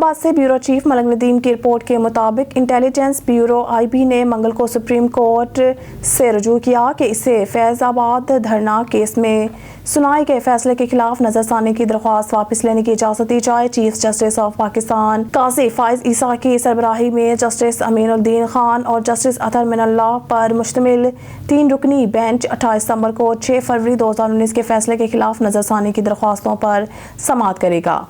اسلام آباد سے bureau chief ملک ندیم کی رپورٹ کے مطابق انٹیلیجنس بیورو IB نے منگل کو سپریم کورٹ سے رجوع کیا کہ اسے فیض آباد دھرنا کیس میں سنائے گئے فیصلے کے خلاف نظر ثانی کی درخواست واپس لینے کی اجازت دی جائے۔ چیف جسٹس آف پاکستان قاضی فائز عیسیٰ کی سربراہی میں جسٹس امین الدین خان اور جسٹس اطہر من اللہ پر مشتمل 3 رکنی بینچ 28 ستمبر کو 6 فروری 2019 کے فیصلے کے خلاف نظر ثانی کی درخواستوں پر سماعت کرے گا۔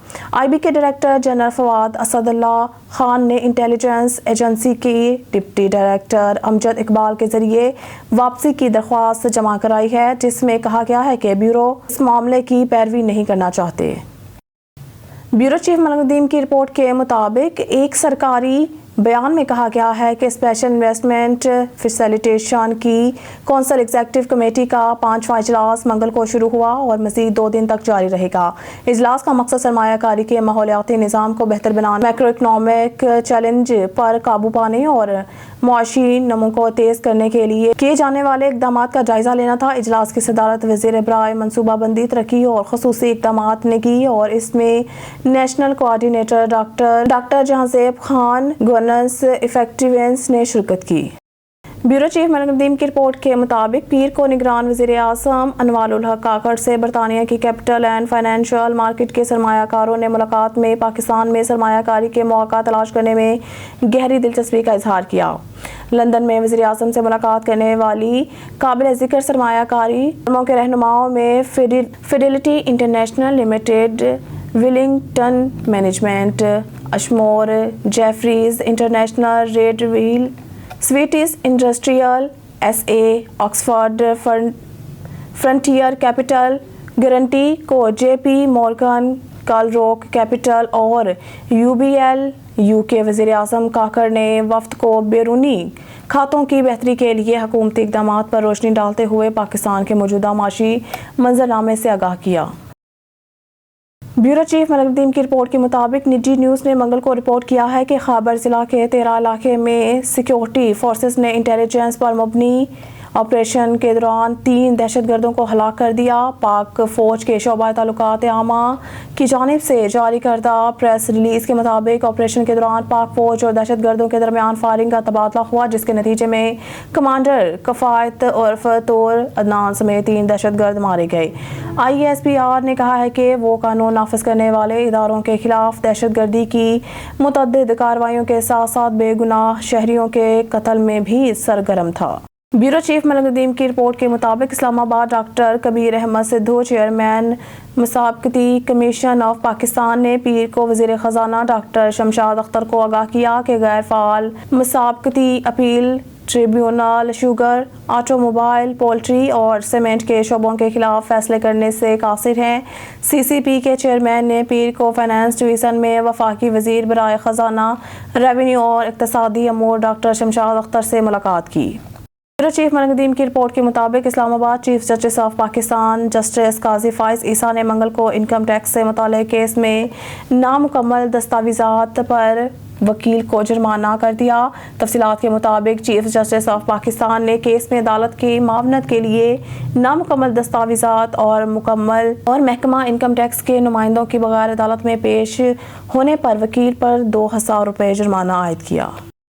IB کے ڈائریکٹر جنرل فواد اسد اللہ خان نے انٹیلیجنس ایجنسی کی ڈپٹی ڈائریکٹر امجد اقبال کے ذریعے واپسی کی درخواست جمع کرائی ہے، جس میں کہا گیا ہے کہ بیورو اس معاملے کی پیروی نہیں کرنا چاہتے۔ بیورو چیف ملک ندیم کی رپورٹ کے مطابق ایک سرکاری بیان میں کہا گیا ہے کہ اسپیشل انویسٹمنٹ فیسیلیٹیشن کی کونسل ایگزیکٹو کمیٹی کا 5واں اجلاس منگل کو شروع ہوا اور مزید 2 دن تک جاری رہے گا۔ اجلاس کا مقصد سرمایہ کاری کے ماحولیاتی نظام کو بہتر بنانے، میکرو اکنامک چیلنج پر قابو پانے اور معاشی نمو کو تیز کرنے کے لیے کیے جانے والے اقدامات کا جائزہ لینا تھا۔ اجلاس کی صدارت وزیر برائے منصوبہ بندی، ترقی اور خصوصی اقدامات نے کی اور اس میں نیشنل کوآرڈینیٹر ڈاکٹر جہاں زیب خان گورننس ایفیکٹیونس نے شرکت کی۔ بیورو چیف ملک ندیم کی رپورٹ کے مطابق پیر کو نگران وزیر اعظم انوار الحق کاکڑ سے برطانیہ کی کیپٹل اینڈ فائنینشل مارکیٹ کے سرمایہ کاروں نے ملاقات میں پاکستان میں سرمایہ کاری کے مواقع تلاش کرنے میں گہری دلچسپی کا اظہار کیا۔ لندن میں وزیر اعظم سے ملاقات کرنے والی قابل ذکر سرمایہ کاری فرموں کے رہنماؤں میں Fidelity International Limited, Wellington Management, Ashmore, Jefferies International, Red Wheel, Sweets Industrial SA، Oxford Frontier Capital, Garanti کو JP Morgan, Call Rock Capital اور UBL UK۔ وزیر اعظم کاکڑ نے وفد کو بیرونی کھاتوں کی بہتری کے لیے حکومتی اقدامات پر روشنی ڈالتے ہوئے پاکستان کے موجودہ معاشی منظرنامے سے آگاہ کیا۔ بیورو چیف ملک ندیم کی رپورٹ کے مطابق نجی نیوز نے منگل کو رپورٹ کیا ہے کہ خیبر ضلع کے 13 علاقے میں سیکیورٹی فورسز نے انٹیلیجنس پر مبنی آپریشن کے دوران 3 دہشت گردوں کو ہلاک کر دیا۔ پاک فوج کے شعبہ تعلقات عامہ کی جانب سے جاری کردہ پریس ریلیز کے مطابق آپریشن کے دوران پاک فوج اور دہشت گردوں کے درمیان فائرنگ کا تبادلہ ہوا، جس کے نتیجے میں کمانڈر کفایت عرف طور عدنان سمیت 3 دہشت گرد مارے گئے۔ ISPR نے کہا ہے کہ وہ قانون نافذ کرنے والے اداروں کے خلاف دہشت گردی کی متعدد کارروائیوں کے ساتھ ساتھ بے گناہ شہریوں کے قتل میں بھی سرگرم تھا۔ بیورو چیف ملک ندیم کی رپورٹ کے مطابق اسلام آباد ڈاکٹر کبیر احمد سدھو، چیئرمین مسابقتی کمیشن آف پاکستان نے پیر کو وزیر خزانہ ڈاکٹر شمشاد اختر کو آگاہ کیا کہ غیر فعال مسابقتی appeal tribunal sugar, auto mobile, poultry اور سیمنٹ کے شعبوں کے خلاف فیصلے کرنے سے قاصر ہیں۔ CCP کے چیئرمین نے پیر کو فائنانس ڈویژن میں وفاقی وزیر برائے خزانہ، ریونیو اور اقتصادی امور ڈاکٹر شمشاد اختر سے ملاقات کی۔ بیورو چیف ملک ندیم کی رپورٹ کے مطابق اسلام آباد chief justice of Pakistan justice قاضی فائز عیسیٰ نے منگل کو انکم ٹیکس سے متعلق کیس میں نامکمل دستاویزات پر وکیل کو جرمانہ کر دیا۔ تفصیلات کے مطابق چیف جسٹس آف پاکستان نے کیس میں عدالت کی معاونت کے لیے نامکمل دستاویزات اور محکمہ انکم ٹیکس کے نمائندوں کی بغیر عدالت میں پیش ہونے پر وکیل پر 2000 روپے جرمانہ عائد کیا۔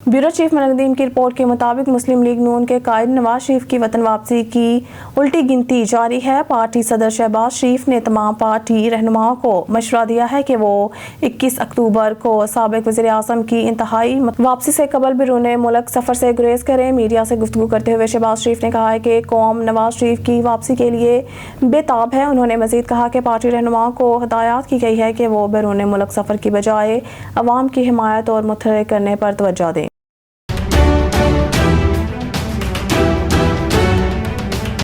بیورو چیف ملک ندیم کی رپورٹ کے مطابق مسلم لیگ نون کے قائد نواز شریف کی وطن واپسی کی الٹی گنتی جاری ہے۔ پارٹی صدر شہباز شریف نے تمام پارٹی رہنماؤں کو مشورہ دیا ہے کہ وہ 21 اکتوبر کو سابق وزیر اعظم کی انتہائی واپسی سے قبل بیرون ملک سفر سے گریز کریں۔ میڈیا سے گفتگو کرتے ہوئے شہباز شریف نے کہا ہے کہ قوم نواز شریف کی واپسی کے لیے بے تاب ہے۔ انہوں نے مزید کہا کہ پارٹی رہنماؤں کو ہدایات کی گئی ہے کہ وہ بیرون ملک سفر کی بجائے عوام کی حمایت اور متحرک کرنے پر توجہ دیں۔